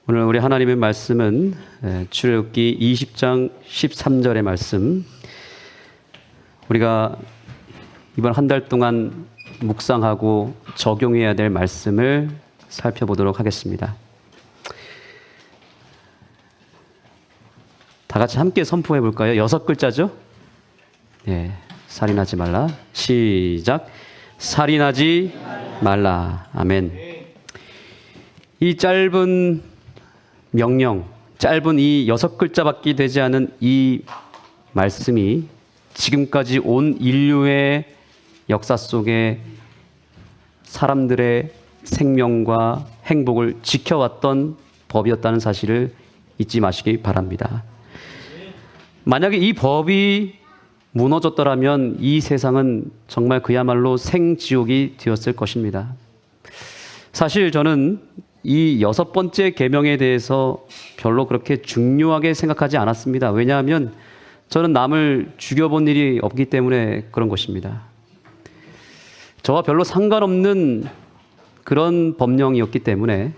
오늘 우리 하나님의 말씀은 출애굽기 20장 13절의 말씀, 우리가 이번 한 달 동안 묵상하고 적용해야 될 말씀을 살펴보도록 하겠습니다. 다 같이 함께 선포해 볼까요? 6글자죠? 살인하지 말라. 시작. 살인하지 말라. 아멘. 이 짧은 명령, 짧은 이 6글자밖에 되지 않은 이 말씀이 지금까지 온 인류의 역사 속에 사람들의 생명과 행복을 지켜왔던 법이었다는 사실을 잊지 마시기 바랍니다. 만약에 이 법이 무너졌더라면 이 세상은 정말 그야말로 생지옥이 되었을 것입니다. 사실 저는 이 6번째 계명에 대해서 별로 그렇게 중요하게 생각하지 않았습니다. 왜냐하면 저는 남을 죽여본 일이 없기 때문에 그런 것입니다. 저와 별로 상관없는 그런 법령이었기 때문에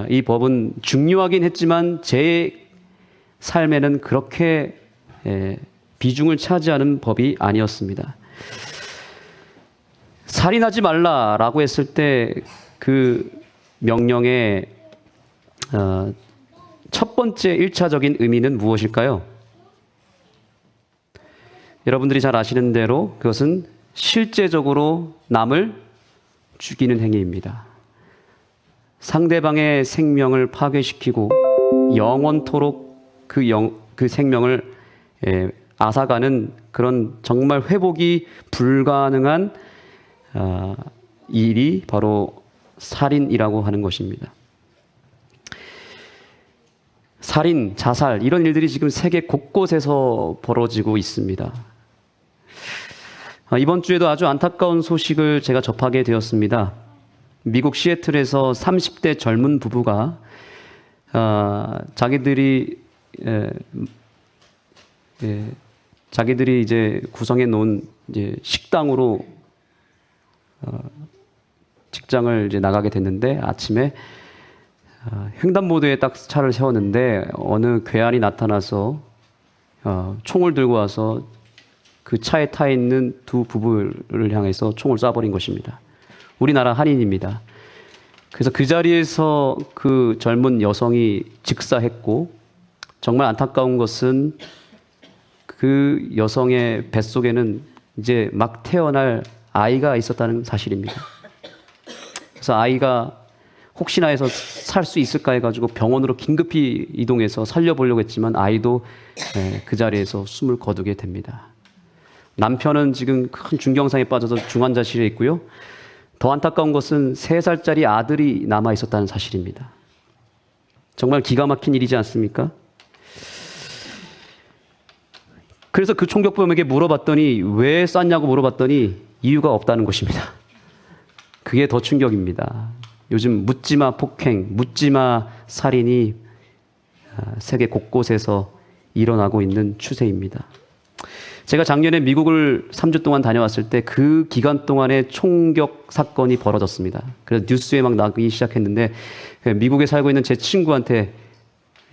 이 법은 중요하긴 했지만 제 삶에는 그렇게 비중을 차지하는 법이 아니었습니다. 살인하지 말라라고 했을 때 그 명령의 첫 번째 1차적인 의미는 무엇일까요? 여러분들이 잘 아시는 대로 그것은 실제적으로 남을 죽이는 행위입니다. 상대방의 생명을 파괴시키고 영원토록 그 생명을 앗아가는 그런 정말 회복이 불가능한 일이 바로 살인이라고 하는 것입니다. 살인, 자살 이런 일들이 지금 세계 곳곳에서 벌어지고 있습니다. 이번 주에도 아주 안타까운 소식을 제가 접하게 되었습니다. 미국 시애틀에서 30대 젊은 부부가 자기들이 이제 구성해 놓은 이제 식당으로 직장을 이제 나가게 됐는데 아침에 횡단보도에 딱 차를 세웠는데 어느 괴한이 나타나서 총을 들고 와서 그 차에 타 있는 두 부부를 향해서 총을 쏴버린 것입니다. 우리나라 한인입니다. 그래서 그 자리에서 그 젊은 여성이 즉사했고, 정말 안타까운 것은 그 여성의 뱃속에는 이제 막 태어날 아이가 있었다는 사실입니다. 그래서 아이가 혹시나 해서 살 수 있을까 해가지고 병원으로 긴급히 이동해서 살려보려고 했지만 아이도 그 자리에서 숨을 거두게 됩니다. 남편은 지금 큰 중경상에 빠져서 중환자실에 있고요. 더 안타까운 것은 3살짜리 아들이 남아 있었다는 사실입니다. 정말 기가 막힌 일이지 않습니까? 그래서 그 총격범에게 물어봤더니 왜 쐈냐고 물어봤더니 이유가 없다는 것입니다. 그게 더 충격입니다. 요즘 묻지마 폭행, 묻지마 살인이 세계 곳곳에서 일어나고 있는 추세입니다. 제가 작년에 미국을 3주 동안 다녀왔을 때 그 기간 동안에 총격 사건이 벌어졌습니다. 그래서 뉴스에 막 나기 시작했는데 미국에 살고 있는 제 친구한테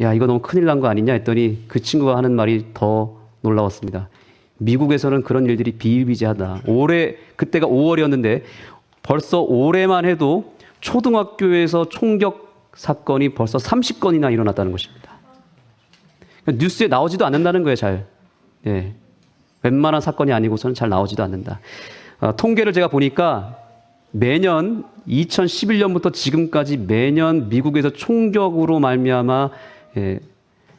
야, 이거 너무 큰일 난 거 아니냐 했더니 그 친구가 하는 말이 더 놀라웠습니다. 미국에서는 그런 일들이 비일비재하다. 그때가 5월이었는데 벌써 올해만 해도 초등학교에서 총격 사건이 벌써 30건이나 일어났다는 것입니다. 뉴스에 나오지도 않는다는 거예요, 잘. 웬만한 사건이 아니고서는 잘 나오지도 않는다. 통계를 제가 보니까 매년 2011년부터 지금까지 매년 미국에서 총격으로 말미암아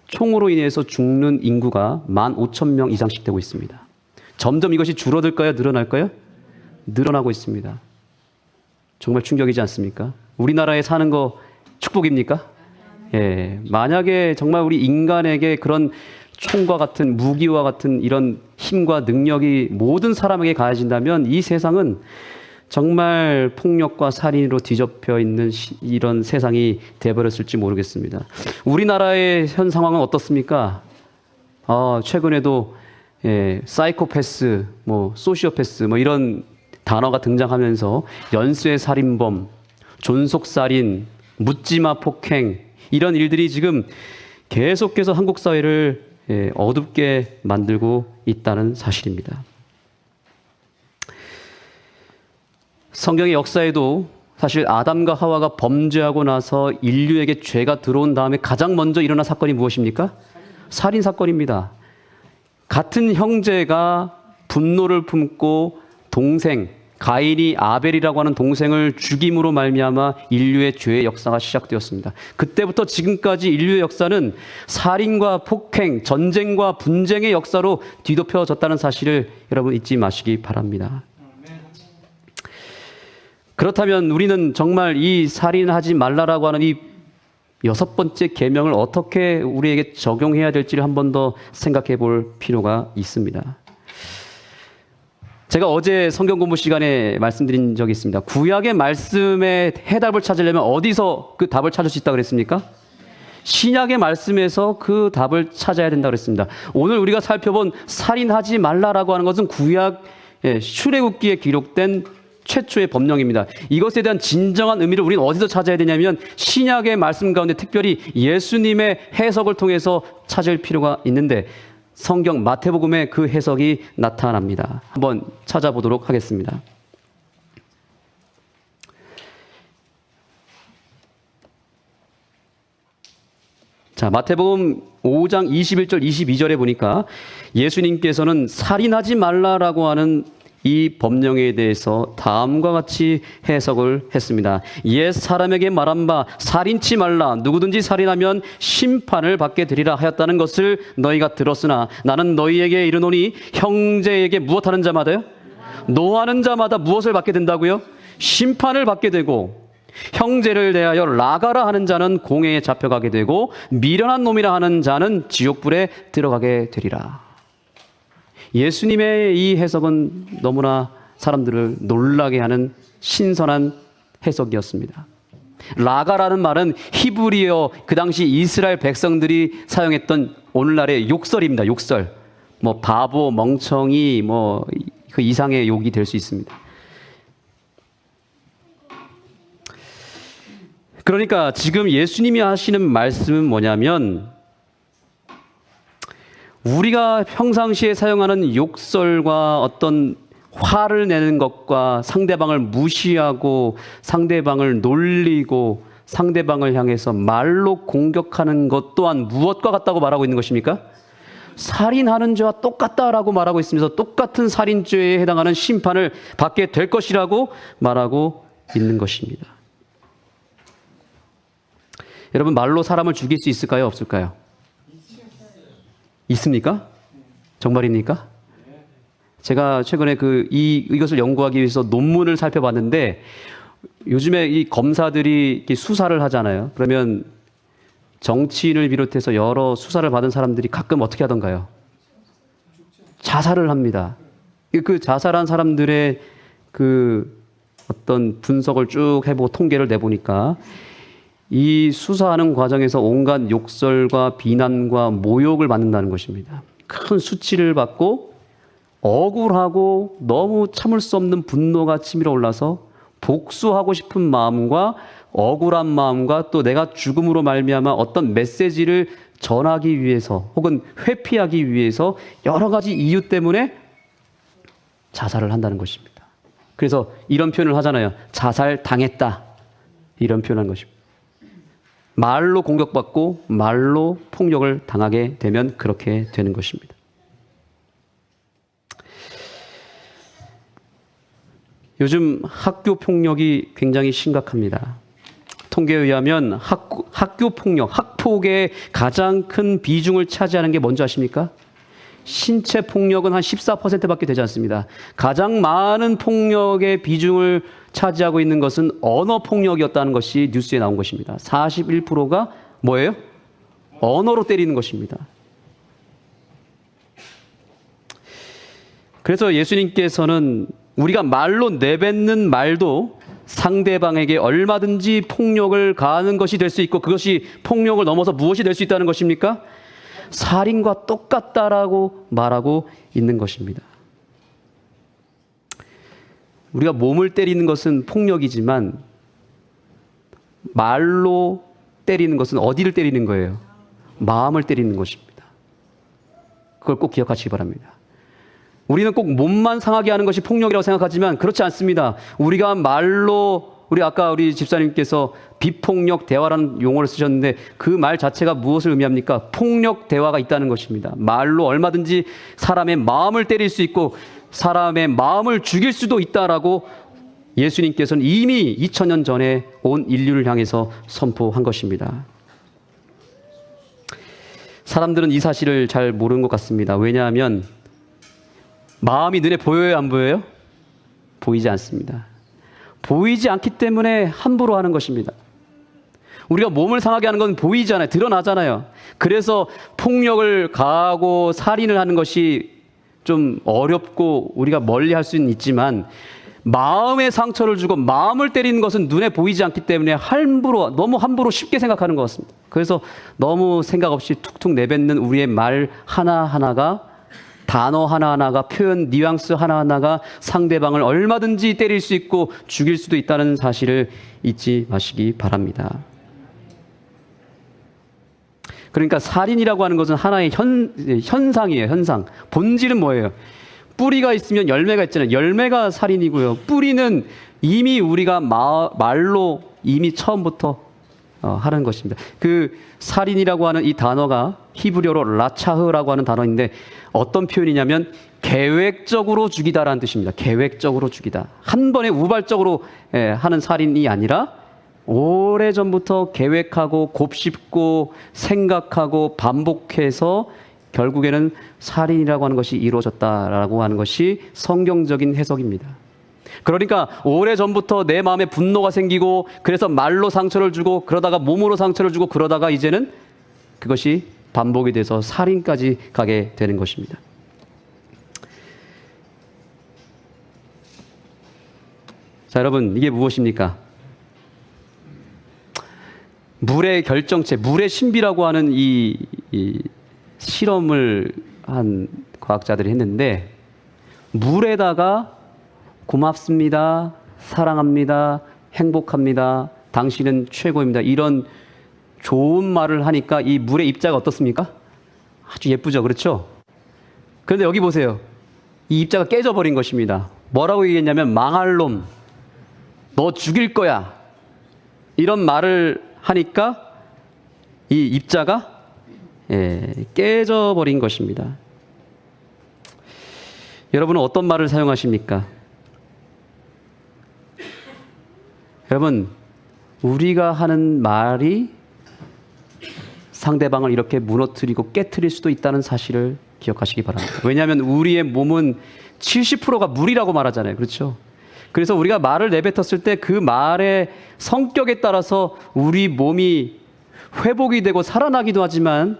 총으로 인해서 죽는 인구가 15,000명 이상씩 되고 있습니다. 점점 이것이 줄어들까요? 늘어날까요? 늘어나고 있습니다. 정말 충격이지 않습니까? 우리나라에 사는 거 축복입니까? 만약에 정말 우리 인간에게 그런 총과 같은 무기와 같은 이런 힘과 능력이 모든 사람에게 가해진다면 이 세상은 정말 폭력과 살인으로 뒤덮여 있는 이런 세상이 되어버렸을지 모르겠습니다. 우리나라의 현 상황은 어떻습니까? 최근에도 사이코패스, 소시오패스 이런 단어가 등장하면서 연쇄 살인범, 존속살인, 묻지마 폭행 이런 일들이 지금 계속해서 한국 사회를 어둡게 만들고 있다는 사실입니다. 성경의 역사에도 사실 아담과 하와가 범죄하고 나서 인류에게 죄가 들어온 다음에 가장 먼저 일어난 사건이 무엇입니까? 살인 사건입니다. 같은 형제가 분노를 품고 동생, 가인이 아벨이라고 하는 동생을 죽임으로 말미암아 인류의 죄의 역사가 시작되었습니다. 그때부터 지금까지 인류의 역사는 살인과 폭행, 전쟁과 분쟁의 역사로 뒤덮여졌다는 사실을 여러분 잊지 마시기 바랍니다. 그렇다면 우리는 정말 이 살인하지 말라라고 하는 이 6번째 계명을 어떻게 우리에게 적용해야 될지를 한 번 더 생각해 볼 필요가 있습니다. 제가 어제 성경 공부 시간에 말씀드린 적이 있습니다. 구약의 말씀의 해답을 찾으려면 어디서 그 답을 찾을 수 있다고 그랬습니까? 신약의 말씀에서 그 답을 찾아야 된다고 그랬습니다. 오늘 우리가 살펴본 살인하지 말라라고 하는 것은 구약 출애굽기에 기록된 최초의 법령입니다. 이것에 대한 진정한 의미를 우리는 어디서 찾아야 되냐면 신약의 말씀 가운데 특별히 예수님의 해석을 통해서 찾을 필요가 있는데 성경 마태복음에 그 해석이 나타납니다. 한번 찾아보도록 하겠습니다. 자, 마태복음 5장 21절 22절에 보니까 예수님께서는 살인하지 말라라고 하는 이 법령에 대해서 다음과 같이 해석을 했습니다. 옛 사람에게 말한 바 살인치 말라 누구든지 살인하면 심판을 받게 되리라 하였다는 것을 너희가 들었으나 나는 너희에게 이르노니 형제에게 무엇하는 자마다요? 노하는 자마다 무엇을 받게 된다고요? 심판을 받게 되고 형제를 대하여 라가라 하는 자는 공회에 잡혀가게 되고 미련한 놈이라 하는 자는 지옥불에 들어가게 되리라. 예수님의 이 해석은 너무나 사람들을 놀라게 하는 신선한 해석이었습니다. 라가라는 말은 히브리어 그 당시 이스라엘 백성들이 사용했던 오늘날의 욕설입니다. 욕설. 뭐 바보, 멍청이 뭐 그 이상의 욕이 될 수 있습니다. 그러니까 지금 예수님이 하시는 말씀은 뭐냐면 우리가 평상시에 사용하는 욕설과 어떤 화를 내는 것과 상대방을 무시하고 상대방을 놀리고 상대방을 향해서 말로 공격하는 것 또한 무엇과 같다고 말하고 있는 것입니까? 살인하는 죄와 똑같다라고 말하고 있으면서 똑같은 살인죄에 해당하는 심판을 받게 될 것이라고 말하고 있는 것입니다. 여러분, 말로 사람을 죽일 수 있을까요? 없을까요? 있습니까? 정말입니까? 제가 최근에 이것을 연구하기 위해서 논문을 살펴봤는데 요즘에 이 검사들이 이렇게 수사를 하잖아요. 그러면 정치인을 비롯해서 여러 수사를 받은 사람들이 가끔 어떻게 하던가요? 자살을 합니다. 그 자살한 사람들의 그 어떤 분석을 쭉 해보고 통계를 내보니까 이 수사하는 과정에서 온갖 욕설과 비난과 모욕을 받는다는 것입니다. 큰 수치를 받고 억울하고 너무 참을 수 없는 분노가 치밀어 올라서 복수하고 싶은 마음과 억울한 마음과 또 내가 죽음으로 말미암아 어떤 메시지를 전하기 위해서 혹은 회피하기 위해서 여러 가지 이유 때문에 자살을 한다는 것입니다. 그래서 이런 표현을 하잖아요. 자살당했다. 이런 표현을 한 것입니다. 말로 공격받고 말로 폭력을 당하게 되면 그렇게 되는 것입니다. 요즘 학교 폭력이 굉장히 심각합니다. 통계에 의하면 학교 폭력, 학폭의 가장 큰 비중을 차지하는 게 뭔지 아십니까? 신체 폭력은 한 14%밖에 되지 않습니다. 가장 많은 폭력의 비중을 차지하고 있는 것은 언어 폭력이었다는 것이 뉴스에 나온 것입니다. 41%가 뭐예요? 언어로 때리는 것입니다. 그래서 예수님께서는 우리가 말로 내뱉는 말도 상대방에게 얼마든지 폭력을 가하는 것이 될 수 있고 그것이 폭력을 넘어서 무엇이 될 수 있다는 것입니까? 살인과 똑같다라고 말하고 있는 것입니다. 우리가 몸을 때리는 것은 폭력이지만 말로 때리는 것은 어디를 때리는 거예요? 마음을 때리는 것입니다. 그걸 꼭 기억하시기 바랍니다. 우리는 꼭 몸만 상하게 하는 것이 폭력이라고 생각하지만 그렇지 않습니다. 우리가 말로, 아까 우리 집사님께서 비폭력 대화라는 용어를 쓰셨는데 그 말 자체가 무엇을 의미합니까? 폭력 대화가 있다는 것입니다. 말로 얼마든지 사람의 마음을 때릴 수 있고 사람의 마음을 죽일 수도 있다라고 예수님께서는 이미 2000년 전에 온 인류를 향해서 선포한 것입니다. 사람들은 이 사실을 잘 모르는 것 같습니다. 왜냐하면 마음이 눈에 보여요, 안 보여요? 보이지 않습니다. 보이지 않기 때문에 함부로 하는 것입니다. 우리가 몸을 상하게 하는 건 보이잖아요. 드러나잖아요. 그래서 폭력을 가하고 살인을 하는 것이 좀 어렵고 우리가 멀리 할 수는 있지만 마음에 상처를 주고 마음을 때리는 것은 눈에 보이지 않기 때문에 너무 함부로 쉽게 생각하는 것 같습니다. 그래서 너무 생각 없이 툭툭 내뱉는 우리의 말 하나하나가, 단어 하나하나가, 표현 뉘앙스 하나하나가 상대방을 얼마든지 때릴 수 있고 죽일 수도 있다는 사실을 잊지 마시기 바랍니다. 그러니까 살인이라고 하는 것은 하나의 현상이에요. 현상. 본질은 뭐예요? 뿌리가 있으면 열매가 있잖아요. 열매가 살인이고요. 뿌리는 이미 우리가 말로 이미 처음부터 하는 것입니다. 그 살인이라고 하는 이 단어가 히브리어로 라차흐라고 하는 단어인데 어떤 표현이냐면 계획적으로 죽이다라는 뜻입니다. 계획적으로 죽이다. 한 번에 우발적으로 하는 살인이 아니라 오래전부터 계획하고 곱씹고 생각하고 반복해서 결국에는 살인이라고 하는 것이 이루어졌다라고 하는 것이 성경적인 해석입니다. 그러니까 오래전부터 내 마음에 분노가 생기고 그래서 말로 상처를 주고 그러다가 몸으로 상처를 주고 그러다가 이제는 그것이 반복이 돼서 살인까지 가게 되는 것입니다. 자, 여러분, 이게 무엇입니까? 물의 결정체, 물의 신비라고 하는 이 실험을 한 과학자들이 했는데 물에다가 고맙습니다, 사랑합니다, 행복합니다, 당신은 최고입니다, 이런 좋은 말을 하니까 이 물의 입자가 어떻습니까? 아주 예쁘죠, 그렇죠? 그런데 여기 보세요. 이 입자가 깨져버린 것입니다. 뭐라고 얘기했냐면 망할 놈, 너 죽일 거야, 이런 말을 하니까 이 입자가 깨져버린 것입니다. 여러분은 어떤 말을 사용하십니까? 여러분, 우리가 하는 말이 상대방을 이렇게 무너뜨리고 깨트릴 수도 있다는 사실을 기억하시기 바랍니다. 왜냐하면 우리의 몸은 70%가 물이라고 말하잖아요. 그렇죠? 그래서 우리가 말을 내뱉었을 때 그 말의 성격에 따라서 우리 몸이 회복이 되고 살아나기도 하지만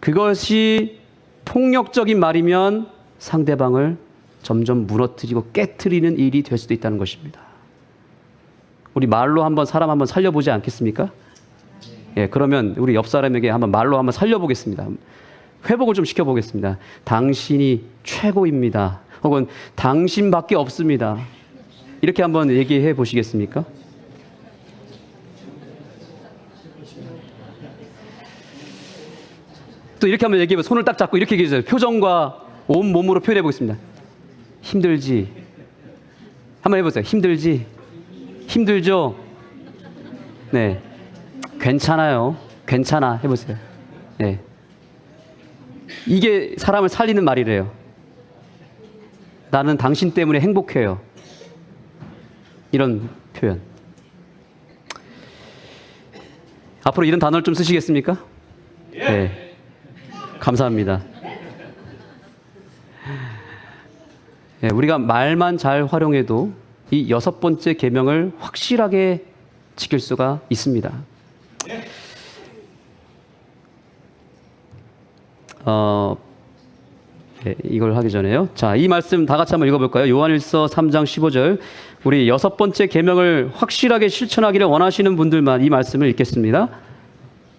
그것이 폭력적인 말이면 상대방을 점점 무너뜨리고 깨트리는 일이 될 수도 있다는 것입니다. 우리 말로 사람 한번 살려보지 않겠습니까? 예, 그러면 우리 옆 사람에게 말로 한번 살려보겠습니다. 회복을 좀 시켜보겠습니다. 당신이 최고입니다. 혹은 당신밖에 없습니다. 이렇게 한번 얘기해 보시겠습니까? 또 이렇게 한번 얘기해 보세요. 손을 딱 잡고 이렇게 얘기해 주세요. 표정과 온 몸으로 표현해 보겠습니다. 힘들지? 한번 해보세요. 힘들지? 힘들죠? 네. 괜찮아요. 괜찮아. 해보세요. 네. 이게 사람을 살리는 말이래요. 나는 당신 때문에 행복해요. 이런 표현. 앞으로 이런 단어를 좀 쓰시겠습니까? 네. 감사합니다. 네, 우리가 말만 잘 활용해도 이 6번째 계명을 확실하게 지킬 수가 있습니다. 네, 이걸 하기 전에요. 자, 이 말씀 다 같이 한번 읽어볼까요? 요한일서 3장 15절. 우리 6번째 계명을 확실하게 실천하기를 원하시는 분들만 이 말씀을 읽겠습니다.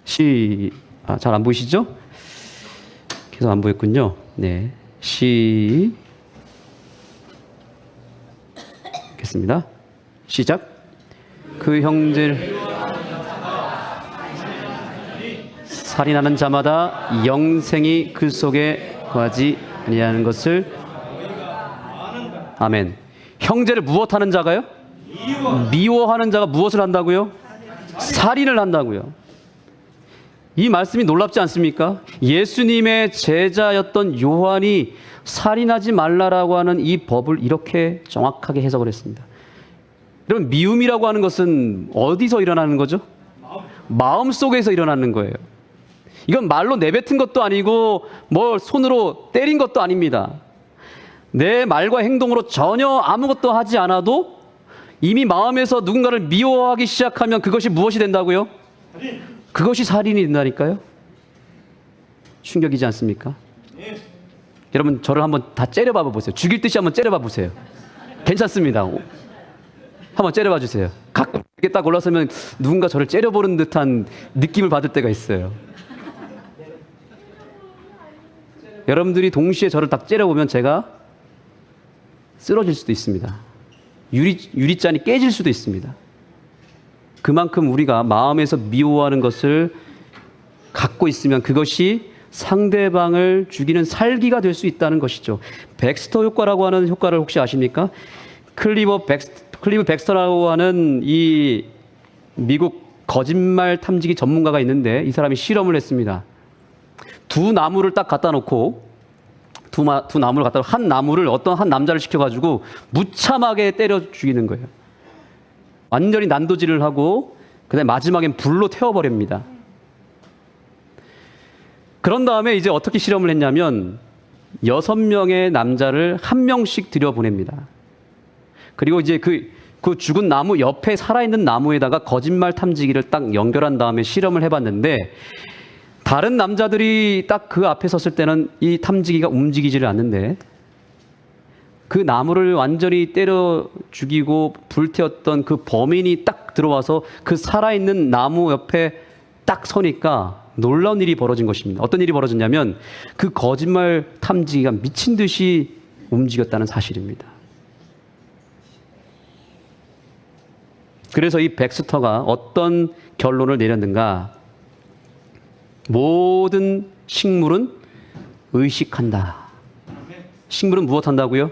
잘 안 보이시죠? 계속 안 보였군요. 네, 읽겠습니다. 시작. 그 형제를 살인하는 자마다 영생이 그 속에 거하지 아니하는 것을. 아멘. 형제를 무엇하는 자가요? 미워하는 자가 무엇을 한다고요? 살인을 한다고요. 이 말씀이 놀랍지 않습니까? 예수님의 제자였던 요한이 살인하지 말라라고 하는 이 법을 이렇게 정확하게 해석을 했습니다. 여러분, 미움이라고 하는 것은 어디서 일어나는 거죠? 마음 속에서 일어나는 거예요. 이건 말로 내뱉은 것도 아니고 뭘 손으로 때린 것도 아닙니다. 내 말과 행동으로 전혀 아무것도 하지 않아도 이미 마음에서 누군가를 미워하기 시작하면 그것이 무엇이 된다고요? 그것이 살인이 된다니까요. 충격이지 않습니까? 여러분, 저를 한번 다 째려봐 보세요. 죽일 듯이 한번 째려봐 보세요. 괜찮습니다. 한번 째려봐 주세요. 가끔 이렇게 딱 올라서면 누군가 저를 째려보는 듯한 느낌을 받을 때가 있어요. 여러분들이 동시에 저를 딱 째려보면 제가 쓰러질 수도 있습니다. 유리잔이 깨질 수도 있습니다. 그만큼 우리가 마음에서 미워하는 것을 갖고 있으면 그것이 상대방을 죽이는 살기가 될 수 있다는 것이죠. 백스터 효과라고 하는 효과를 혹시 아십니까? 클리브 백스터라고 하는 이 미국 거짓말 탐지기 전문가가 있는데 이 사람이 실험을 했습니다. 두 나무를 딱 갖다 놓고 두 나무를 갖다 놓고 한 나무를 어떤 한 남자를 시켜가지고 무참하게 때려 죽이는 거예요. 완전히 난도질을 하고 그다음에 마지막엔 불로 태워버립니다. 그런 다음에 이제 어떻게 실험을 했냐면 6명의 남자를 1명씩 들여보냅니다. 그리고 이제 그 죽은 나무 옆에 살아있는 나무에다가 거짓말 탐지기를 딱 연결한 다음에 실험을 해봤는데 다른 남자들이 딱 그 앞에 섰을 때는 이 탐지기가 움직이지를 않는데 그 나무를 완전히 때려 죽이고 불태웠던 그 범인이 딱 들어와서 그 살아있는 나무 옆에 딱 서니까 놀라운 일이 벌어진 것입니다. 어떤 일이 벌어졌냐면 그 거짓말 탐지기가 미친 듯이 움직였다는 사실입니다. 그래서 이 백스터가 어떤 결론을 내렸는가? 모든 식물은 의식한다. 식물은 무엇 한다고요?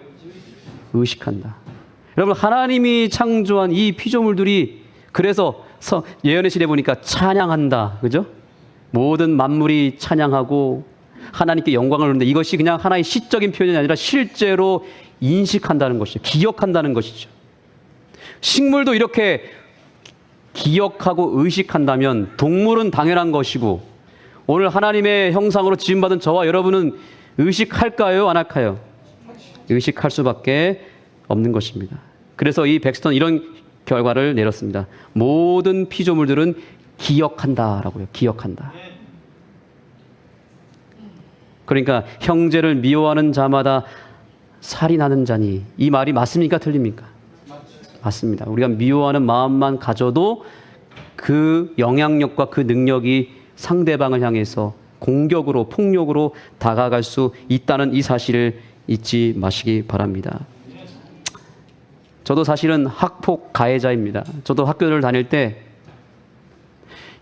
의식한다. 여러분, 하나님이 창조한 이 피조물들이 그래서 예언의 시대 보니까 찬양한다. 그죠? 모든 만물이 찬양하고 하나님께 영광을 돌리는데 이것이 그냥 하나의 시적인 표현이 아니라 실제로 인식한다는 것이죠. 기억한다는 것이죠. 식물도 이렇게 기억하고 의식한다면 동물은 당연한 것이고 오늘 하나님의 형상으로 지음받은 저와 여러분은 의식할까요? 안 할까요? 의식할 수밖에 없는 것입니다. 그래서 이 백스터는 이런 결과를 내렸습니다. 모든 피조물들은 기억한다라고요. 기억한다. 그러니까 형제를 미워하는 자마다 살인하는 자니, 이 말이 맞습니까? 틀립니까? 맞습니다. 우리가 미워하는 마음만 가져도 그 영향력과 그 능력이 상대방을 향해서 공격으로, 폭력으로 다가갈 수 있다는 이 사실을 잊지 마시기 바랍니다. 저도 사실은 학폭 가해자입니다. 저도 학교를 다닐 때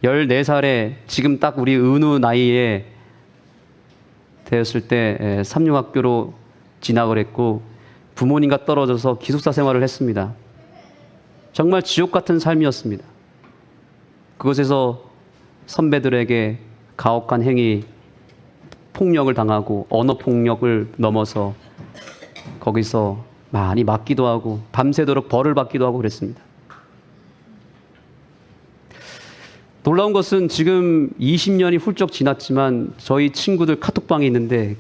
14살에 지금 딱 우리 은우 나이에 되었을 때 삼육학교로 진학을 했고 부모님과 떨어져서 기숙사 생활을 했습니다. 정말 지옥 같은 삶이었습니다. 그곳에서 선배들에게 가혹한 행위, 폭력을 당하고 언어 폭력을 넘어서 거기서 많이 맞기도 하고 밤새도록 벌을 받기도 하고 그랬습니다. 놀라운 것은 지금 20년이 훌쩍 지났지만 저희 친구들 카톡방이 있는데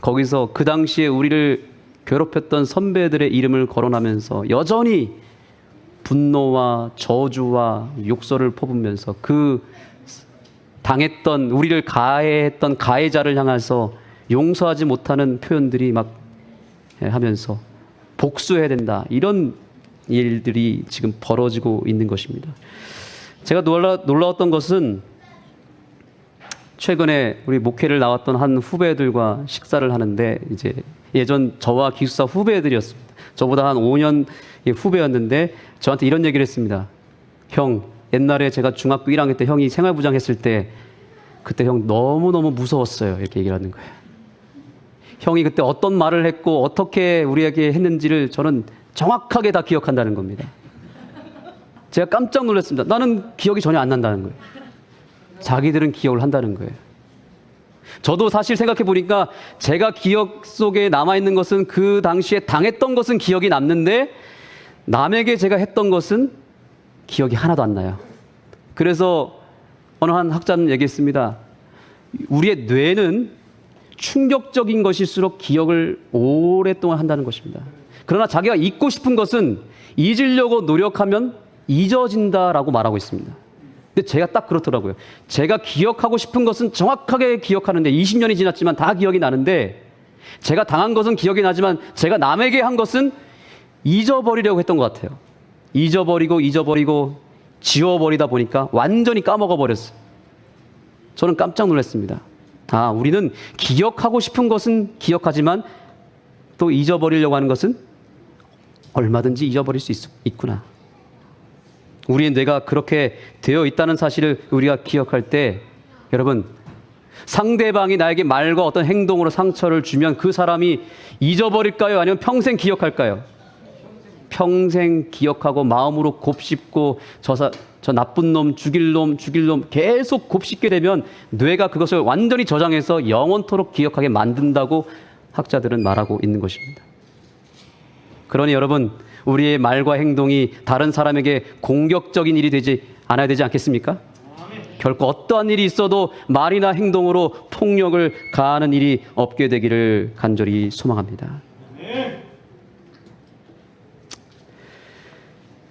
거기서 그 당시에 우리를 괴롭혔던 선배들의 이름을 거론하면서 여전히 분노와 저주와 욕설을 퍼부으면서 그 당했던 우리를 가해했던 가해자를 향해서 용서하지 못하는 표현들이 막 하면서 복수해야 된다. 이런 일들이 지금 벌어지고 있는 것입니다. 제가 놀라웠던 것은 최근에 우리 목회를 나왔던 한 후배들과 식사를 하는데 이제 예전 저와 기숙사 후배들이었습니다. 저보다 한 5년 후배였는데 저한테 이런 얘기를 했습니다. 형, 옛날에 제가 중학교 1학년 때 형이 생활부장 했을 때 그때 형 너무너무 무서웠어요. 이렇게 얘기를 하는 거예요. 형이 그때 어떤 말을 했고 어떻게 우리에게 했는지를 저는 정확하게 다 기억한다는 겁니다. 제가 깜짝 놀랐습니다. 나는 기억이 전혀 안 난다는 거예요. 자기들은 기억을 한다는 거예요. 저도 사실 생각해 보니까 제가 기억 속에 남아있는 것은 그 당시에 당했던 것은 기억이 남는데 남에게 제가 했던 것은 기억이 하나도 안 나요. 그래서 어느 한 학자는 얘기했습니다. 우리의 뇌는 충격적인 것일수록 기억을 오랫동안 한다는 것입니다. 그러나 자기가 잊고 싶은 것은 잊으려고 노력하면 잊어진다라고 말하고 있습니다. 근데 제가 딱 그렇더라고요. 제가 기억하고 싶은 것은 정확하게 기억하는데 20년이 지났지만 다 기억이 나는데 제가 당한 것은 기억이 나지만 제가 남에게 한 것은 잊어버리려고 했던 것 같아요. 잊어버리고 지워버리다 보니까 완전히 까먹어 버렸어요. 저는 깜짝 놀랐습니다. 아, 우리는 기억하고 싶은 것은 기억하지만 또 잊어버리려고 하는 것은 얼마든지 잊어버릴 수 있구나. 우리의 뇌가 그렇게 되어 있다는 사실을 우리가 기억할 때 여러분, 상대방이 나에게 말과 어떤 행동으로 상처를 주면 그 사람이 잊어버릴까요? 아니면 평생 기억할까요? 평생 기억하고 마음으로 곱씹고 저 나쁜 놈, 죽일 놈 계속 곱씹게 되면 뇌가 그것을 완전히 저장해서 영원토록 기억하게 만든다고 학자들은 말하고 있는 것입니다. 그러니 여러분, 우리의 말과 행동이 다른 사람에게 공격적인 일이 되지 않아야 되지 않겠습니까? 결코 어떠한 일이 있어도 말이나 행동으로 폭력을 가하는 일이 없게 되기를 간절히 소망합니다.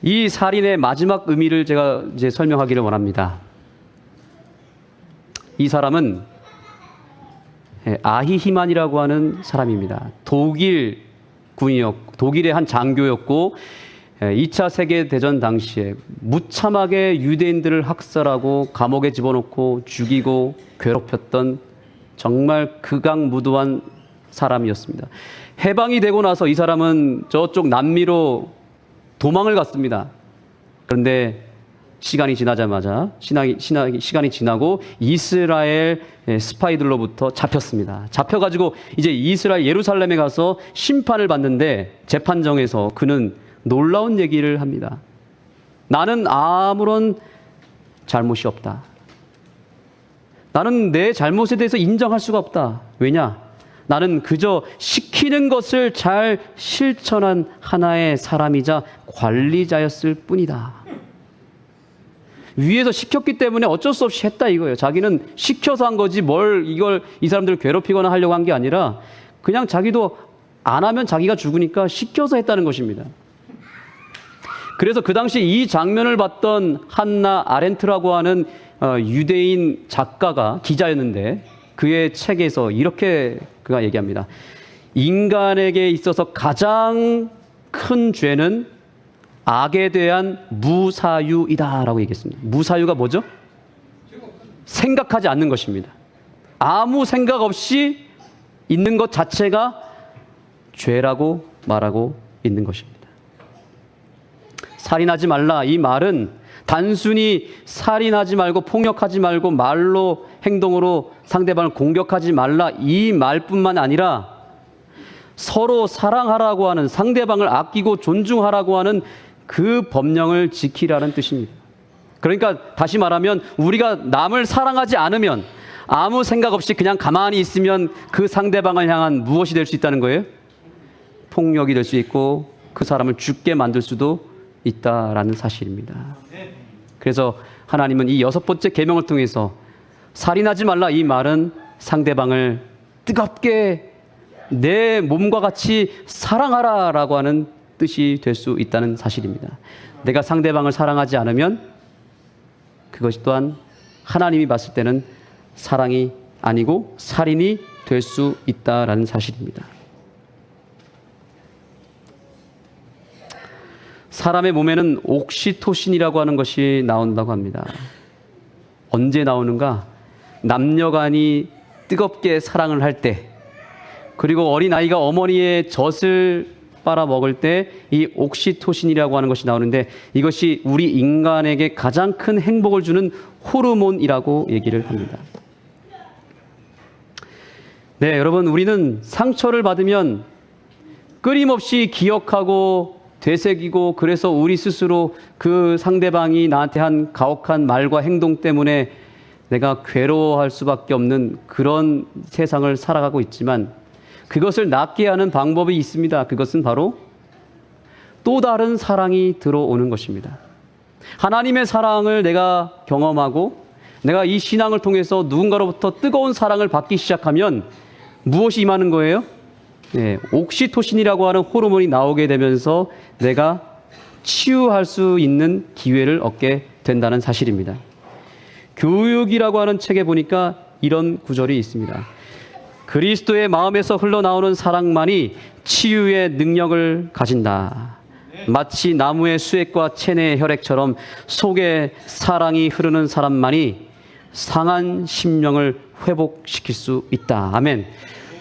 이 살인의 마지막 의미를 제가 이제 설명하기를 원합니다. 이 사람은 아히히만이라고 하는 사람입니다. 독일의 한 장교였고 2차 세계대전 당시에 무참하게 유대인들을 학살하고 감옥에 집어넣고 죽이고 괴롭혔던 정말 극악무도한 사람이었습니다. 해방이 되고 나서 이 사람은 저쪽 남미로 도망을 갔습니다. 그런데 시간이 지나고 이스라엘 스파이들로부터 잡혔습니다. 잡혀가지고 이제 이스라엘 예루살렘에 가서 심판을 받는데 재판정에서 그는 놀라운 얘기를 합니다. 나는 아무런 잘못이 없다. 나는 내 잘못에 대해서 인정할 수가 없다. 왜냐? 나는 그저 시키는 것을 잘 실천한 하나의 사람이자 관리자였을 뿐이다. 위에서 시켰기 때문에 어쩔 수 없이 했다 이거예요. 자기는 시켜서 한 거지 뭘 이 사람들을 괴롭히거나 하려고 한 게 아니라 그냥 자기도 안 하면 자기가 죽으니까 시켜서 했다는 것입니다. 그래서 그 당시 이 장면을 봤던 한나 아렌트라고 하는 유대인 기자였는데 그의 책에서 이렇게 그가 얘기합니다. 인간에게 있어서 가장 큰 죄는 악에 대한 무사유이다라고 얘기했습니다. 무사유가 뭐죠? 생각하지 않는 것입니다. 아무 생각 없이 있는 것 자체가 죄라고 말하고 있는 것입니다. 살인하지 말라 이 말은 단순히 살인하지 말고 폭력하지 말고 말로 행동으로 상대방을 공격하지 말라 이 말뿐만 아니라 서로 사랑하라고 하는 상대방을 아끼고 존중하라고 하는 그 법령을 지키라는 뜻입니다. 그러니까 다시 말하면 우리가 남을 사랑하지 않으면 아무 생각 없이 그냥 가만히 있으면 그 상대방을 향한 무엇이 될 수 있다는 거예요? 폭력이 될 수 있고 그 사람을 죽게 만들 수도 있다라는 사실입니다. 그래서 하나님은 이 6번째 계명을 통해서 살인하지 말라 이 말은 상대방을 뜨겁게 내 몸과 같이 사랑하라라고 하는 뜻이 될 수 있다는 사실입니다. 내가 상대방을 사랑하지 않으면 그것이 또한 하나님이 봤을 때는 사랑이 아니고 살인이 될 수 있다라는 사실입니다. 사람의 몸에는 옥시토신이라고 하는 것이 나온다고 합니다. 언제 나오는가? 남녀간이 뜨겁게 사랑을 할 때, 그리고 어린아이가 어머니의 젖을 빨아먹을 때 이 옥시토신이라고 하는 것이 나오는데 이것이 우리 인간에게 가장 큰 행복을 주는 호르몬이라고 얘기를 합니다. 네, 여러분, 우리는 상처를 받으면 끊임없이 기억하고 되새기고, 그래서 우리 스스로 그 상대방이 나한테 한 가혹한 말과 행동 때문에 내가 괴로워할 수밖에 없는 그런 세상을 살아가고 있지만, 그것을 낫게 하는 방법이 있습니다. 그것은 바로 또 다른 사랑이 들어오는 것입니다. 하나님의 사랑을 내가 경험하고 내가 이 신앙을 통해서 누군가로부터 뜨거운 사랑을 받기 시작하면 무엇이 임하는 거예요? 네, 옥시토신이라고 하는 호르몬이 나오게 되면서 내가 치유할 수 있는 기회를 얻게 된다는 사실입니다. 교육이라고 하는 책에 보니까 이런 구절이 있습니다. 그리스도의 마음에서 흘러나오는 사랑만이 치유의 능력을 가진다. 마치 나무의 수액과 체내의 혈액처럼 속에 사랑이 흐르는 사람만이 상한 심령을 회복시킬 수 있다. 아멘.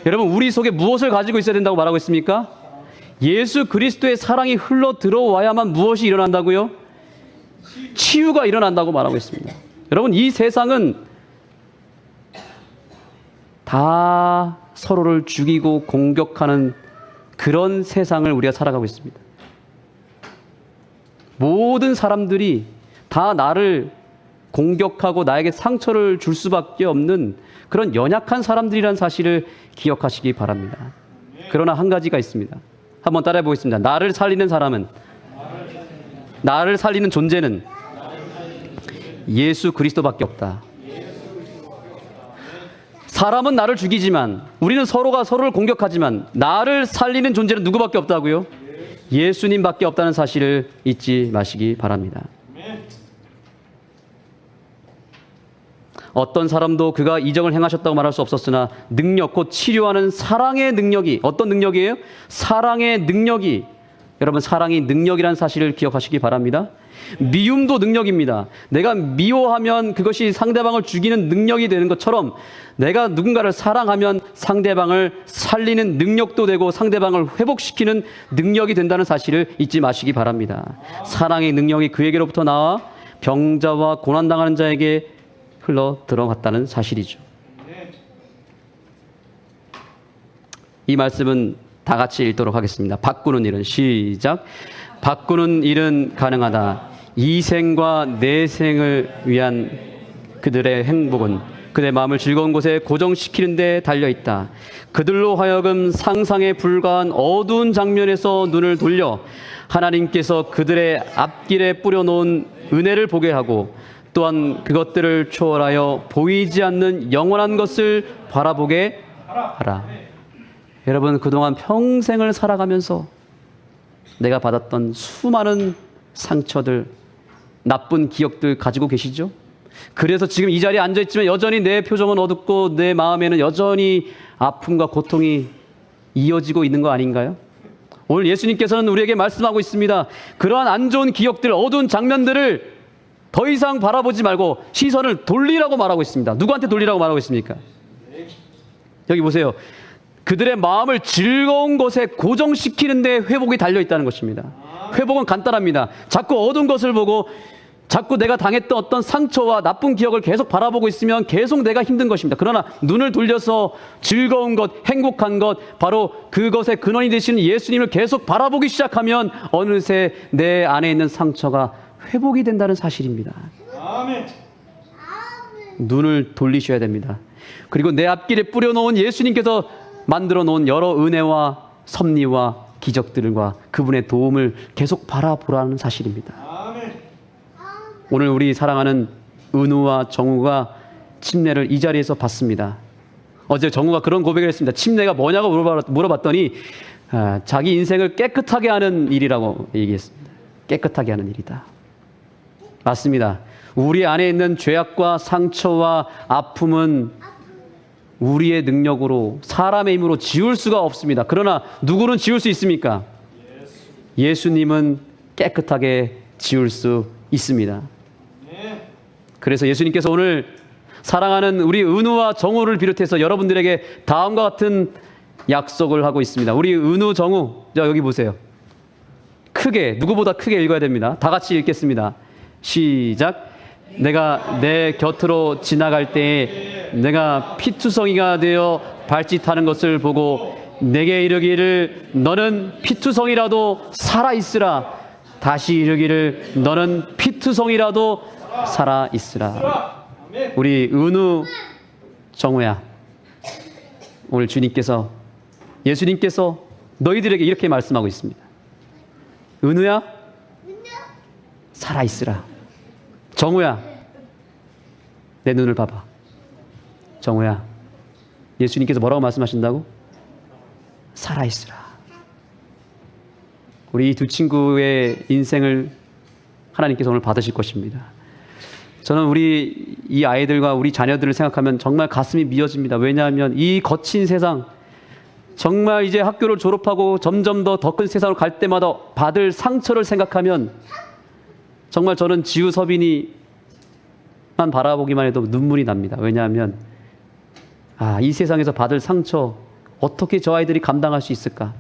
여러분, 우리 속에 무엇을 가지고 있어야 된다고 말하고 있습니까? 예수 그리스도의 사랑이 흘러 들어와야만 무엇이 일어난다고요? 치유가 일어난다고 말하고 있습니다. 여러분, 이 세상은 다 서로를 죽이고 공격하는 그런 세상을 우리가 살아가고 있습니다. 모든 사람들이 다 나를 공격하고 나에게 상처를 줄 수밖에 없는 그런 연약한 사람들이라는 사실을 기억하시기 바랍니다. 그러나 한 가지가 있습니다. 한번 따라해 보겠습니다. 나를 살리는 사람은, 나를 살리는 존재는 예수 그리스도밖에 없다. 사람은 나를 죽이지만, 우리는 서로가 서로를 공격하지만, 나를 살리는 존재는 누구밖에 없다고요? 예수님밖에 없다는 사실을 잊지 마시기 바랍니다. 어떤 사람도 그가 이적을 행하셨다고 말할 수 없었으나 능력, 곧 치료하는 사랑의 능력이, 어떤 능력이에요? 사랑의 능력이, 여러분, 사랑이 능력이라는 사실을 기억하시기 바랍니다. 미움도 능력입니다. 내가 미워하면 그것이 상대방을 죽이는 능력이 되는 것처럼, 내가 누군가를 사랑하면 상대방을 살리는 능력도 되고 상대방을 회복시키는 능력이 된다는 사실을 잊지 마시기 바랍니다. 사랑의 능력이 그에게로부터 나와 병자와 고난당하는 자에게 흘러 들어갔다는 사실이죠. 이 말씀은 다 같이 읽도록 하겠습니다. 바꾸는 일은, 시작. 바꾸는 일은 가능하다. 이 생과 내 생을 위한 그들의 행복은 그들의 마음을 즐거운 곳에 고정시키는 데 달려있다. 그들로 하여금 상상에 불과한 어두운 장면에서 눈을 돌려 하나님께서 그들의 앞길에 뿌려놓은 은혜를 보게 하고, 또한 그것들을 초월하여 보이지 않는 영원한 것을 바라보게 하라. 여러분, 그동안 평생을 살아가면서 내가 받았던 수많은 상처들, 나쁜 기억들 가지고 계시죠? 그래서 지금 이 자리에 앉아있지만 여전히 내 표정은 어둡고 내 마음에는 여전히 아픔과 고통이 이어지고 있는 거 아닌가요? 오늘 예수님께서는 우리에게 말씀하고 있습니다. 그러한 안 좋은 기억들, 어두운 장면들을 더 이상 바라보지 말고 시선을 돌리라고 말하고 있습니다. 누구한테 돌리라고 말하고 있습니까? 여기 보세요. 그들의 마음을 즐거운 것에 고정시키는 데 회복이 달려있다는 것입니다. 회복은 간단합니다. 자꾸 어두운 것을 보고 자꾸 내가 당했던 어떤 상처와 나쁜 기억을 계속 바라보고 있으면 계속 내가 힘든 것입니다. 그러나 눈을 돌려서 즐거운 것, 행복한 것, 바로 그것의 근원이 되시는 예수님을 계속 바라보기 시작하면 어느새 내 안에 있는 상처가 회복이 된다는 사실입니다. 아멘. 눈을 돌리셔야 됩니다. 그리고 내 앞길에 뿌려놓은 예수님께서 만들어 놓은 여러 은혜와 섭리와 기적들과 그분의 도움을 계속 바라보라는 사실입니다. 아멘. 오늘 우리 사랑하는 은우와 정우가 침례를 이 자리에서 받습니다. 어제 정우가 그런 고백을 했습니다. 침례가 뭐냐고 물어봤더니 자기 인생을 깨끗하게 하는 일이라고 얘기했습니다. 깨끗하게 하는 일이다. 맞습니다. 우리 안에 있는 죄악과 상처와 아픔은 우리의 능력으로, 사람의 힘으로 지울 수가 없습니다. 그러나 누구는 지울 수 있습니까? 예수님은 깨끗하게 지울 수 있습니다. 그래서 예수님께서 오늘 사랑하는 우리 은우와 정우를 비롯해서 여러분들에게 다음과 같은 약속을 하고 있습니다. 우리 은우, 정우, 자, 여기 보세요. 크게, 누구보다 크게 읽어야 됩니다. 다 같이 읽겠습니다. 시작. 내가 내 곁으로 지나갈 때에 내가 피투성이가 되어 발짓하는 것을 보고 내게 이르기를 너는 피투성이라도 살아있으라. 다시 이르기를 너는 피투성이라도 살아있으라. 우리 은우 정우야, 오늘 주님께서, 예수님께서 너희들에게 이렇게 말씀하고 있습니다. 은우야, 살아있으라. 정우야, 내 눈을 봐봐. 정우야, 예수님께서 뭐라고 말씀하신다고? 살아있으라. 우리 이 두 친구의 인생을 하나님께서 오늘 받으실 것입니다. 저는 우리 이 아이들과 우리 자녀들을 생각하면 정말 가슴이 미어집니다. 왜냐하면 이 거친 세상, 정말 이제 학교를 졸업하고 점점 더 큰 세상으로 갈 때마다 받을 상처를 생각하면 정말 저는 지우서빈이만 바라보기만 해도 눈물이 납니다. 왜냐하면 이 세상에서 받을 상처 어떻게 저 아이들이 감당할 수 있을까?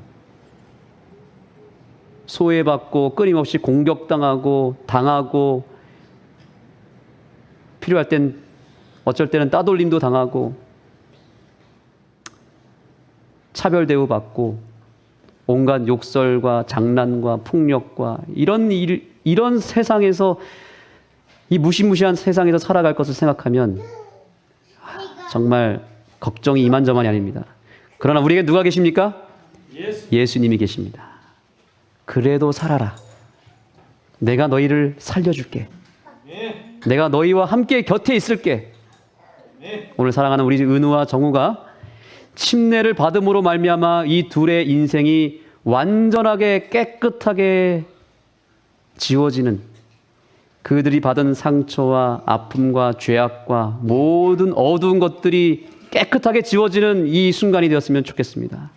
소외받고 끊임없이 공격당하고 당하고 필요할 땐 어쩔 때는 따돌림도 당하고 차별 대우받고 온갖 욕설과 장난과 폭력과 이런 세상에서, 이 무시무시한 세상에서 살아갈 것을 생각하면 정말 걱정이 이만저만이 아닙니다. 그러나 우리에게 누가 계십니까? 예수님이 계십니다. 그래도 살아라. 내가 너희를 살려줄게. 내가 너희와 함께 곁에 있을게. 오늘 사랑하는 우리 은우와 정우가 침례를 받음으로 말미암아 이 둘의 인생이 완전하게 깨끗하게 지워지는, 그들이 받은 상처와 아픔과 죄악과 모든 어두운 것들이 깨끗하게 지워지는 이 순간이 되었으면 좋겠습니다.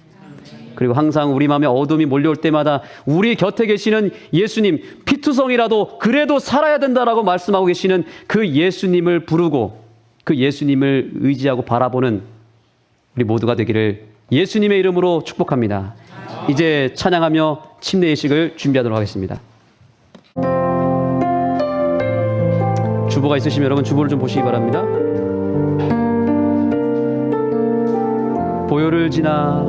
그리고 항상 우리 마음에 어둠이 몰려올 때마다 우리 곁에 계시는 예수님, 피투성이라도 그래도 살아야 된다라고 말씀하고 계시는 그 예수님을 부르고 그 예수님을 의지하고 바라보는 우리 모두가 되기를 예수님의 이름으로 축복합니다. 이제 찬양하며 침례 예식을 준비하도록 하겠습니다. 주보가 있으시면 여러분 주보를 좀 보시기 바랍니다. 보혈을 지나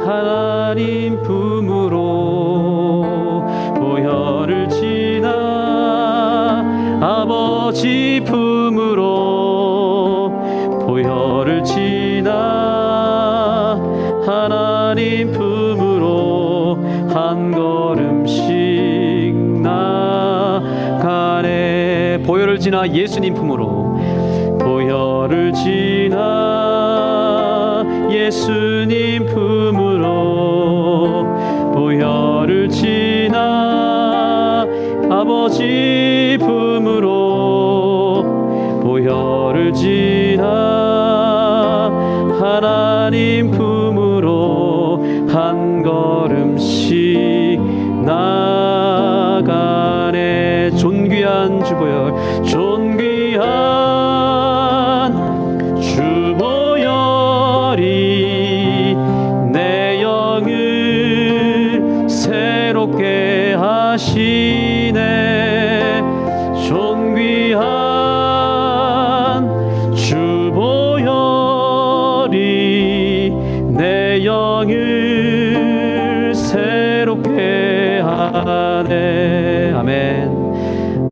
하나님 품으로, 보혈을 지나 아버지 품으로, 보혈을 지나 하나님 품으로 한 걸음씩 나가네. 보혈을 지나 예수님 품으로, 보혈을 지나 예수님 품으로, 보혈을 지나 아버지 품으로, 보혈을 지나 하나님 품으로 한 걸음씩 나가네. 존귀한 주보혈,